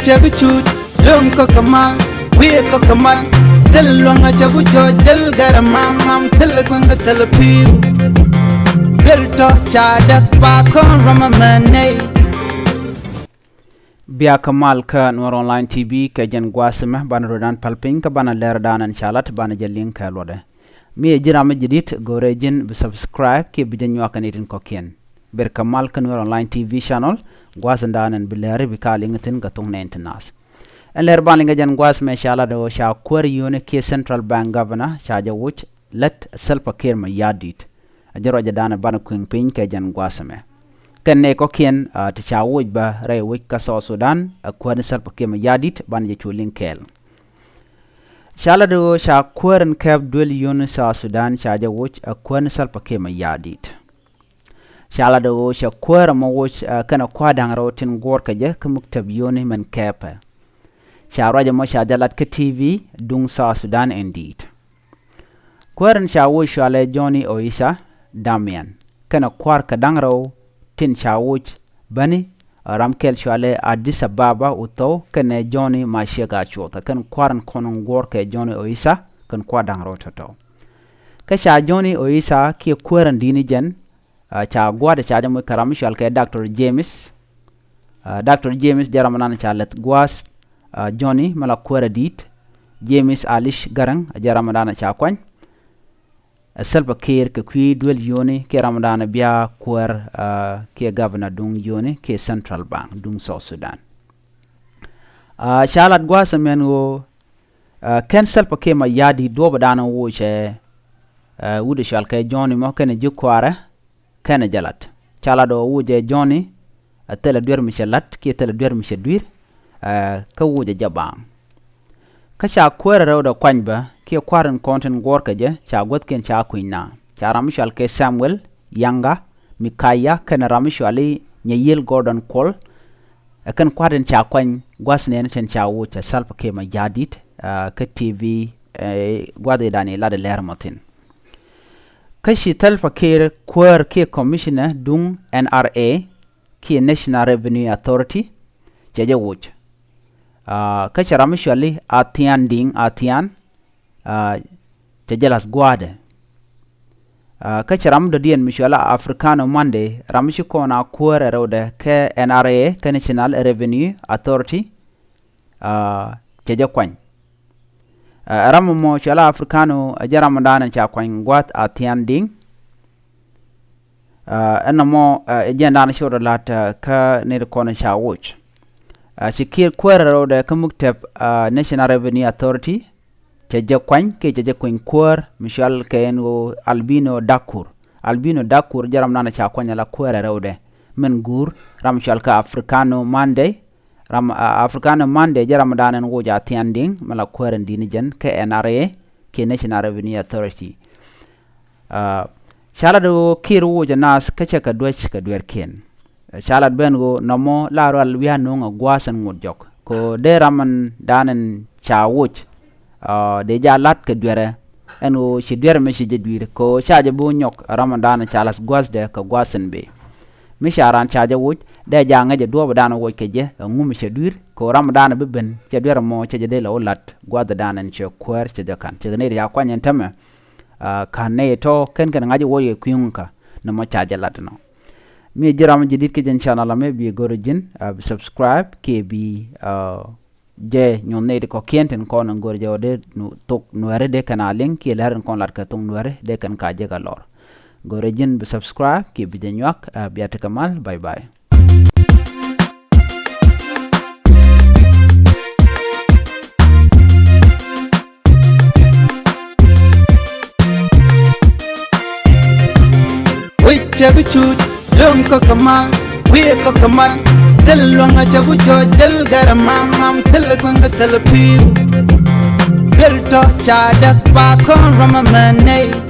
chaguchut lum ko kamal we ko kamal tel longa chagu jojal garamam mam tel kwanga tel piu belto chadak pa kon ramamane Bia Kamal ka Noor Online TV ka jan gwasima bana rodan palping ka bana ler danan chalat bana jalin ka lode mi jirama jidit gorejin bi subscribe ke bi janyu akanitin kokien ber Kamal ka Noor Online TV channel gwasandanan bi ler bi kalingatin ka tung nas en ler balinga jan gwasme chala do sha kwari yone ke Central Bank Governor cha jawuch let selpa kirma yadit ajaro jadana bana kwing pin ka jan gwasme kenne kokien ti chawuj ba ray wik ka so Sudan akwan salpa kema yadit ban je chulin kel shala do sha kwaren kab dwel yon sa Sudan sha jawuj akwan salpa kema yadit shala do sha kwara mo wuch kana kwadang rotin gor ka je kumuktab yoni man kapa sha raja mo sha dalat ka TV dung sa Sudan indeed kwaren sha wuch shale Johnny Oisa Damian kana kwar ka dangro tin chawuch bani ramkel shwale Addis Ababa uto kene Johnny mashega chota kan kwaran konon gor ke Johnny Oisa kan kwadang rototo ka sha Johnny Oisa ki kwaran dini jen cha gwada cha jamu karam shwal ke Dr. James jaramana cha let gwas Johnny mala kwara dit James Alish garang jaramana cha kwan selpa kir ke kwi duel yoni ke ramadana bia kwar ke governor dung yoni ke Central Bank dung South Sudan shalat gwasa men wo ken selpa ke ma yadi do badana wo che wude shal ke Johnny mo ken jikwara ken jalat chala do wuje Johnny tele dur mi shalat ke tele dur mi shadur ka wuje jabam ka sha kwara rawda kwanba ke kwaran konten gorka je cha got ken cha kuina cha ramishal ke Samuel Yanga Mikaya ken ramishal nyeyel Gordon Cole ken kwaran cha kwan gwasne ten cha wo cha salpa ke ma yadit ka TV gwade dani la de ler matin kashi talpa ke kwar ke commissioner dung NRA ke National Revenue Authority je wuch ka cha ramishal atian jalas gwade ka charam do dien mishala Africano Monday ramishi kona kwere rode ke NRA ke National Revenue Authority jaja kwan ramu mo chala Africano jaram dana cha kwan gwat atianding enamo jenda na shodo lat ka ne kona cha watch shikir kwere rode ka muktep National Revenue Authority jaja kwan ke jaja kwan kwar mishal keno Albino Dakur jaram nana cha kwanya la kwere rode men gur ram shal ka Africano Monday jaram danen wo ja tianding mala kwere dini jen ke NRA ke National Revenue Authority shala do kiru wo janas kacha ka dwer ken shala ben go namo laro al wiya no gwasan ngudjok ko de raman danen cha wuch de jalat ke dwere eno ci dwere me ci jedwire ko chaaje bo nyok ramadan chalas gwasde ko gwasen be mi sharan chaaje wuj de janga je do badana wo ke je ngum ci dwir ko ramadan be ben ci dwere mo ci de la olat gwada danan ci kwer ci jakan ci ne ya kwanyen tame kan ne to ken ngaji wo ye kuyunka no mo chaaje latno mi jiram jidit ke jen channel me bi gorojin subscribe ke bi je nyonne de ko kienten ko non gorje ode no tok nuare de kana link ki leran kon lat ka tung nuare de kan ka je ka lor gorejin bi subscribe ki bi denyak biata Kamal bye bye we chaguchut lum ko kamal we ko kamal tel longa chagu jojal garamam mam tel kwanga tel piu belto chadak pa kon ramamane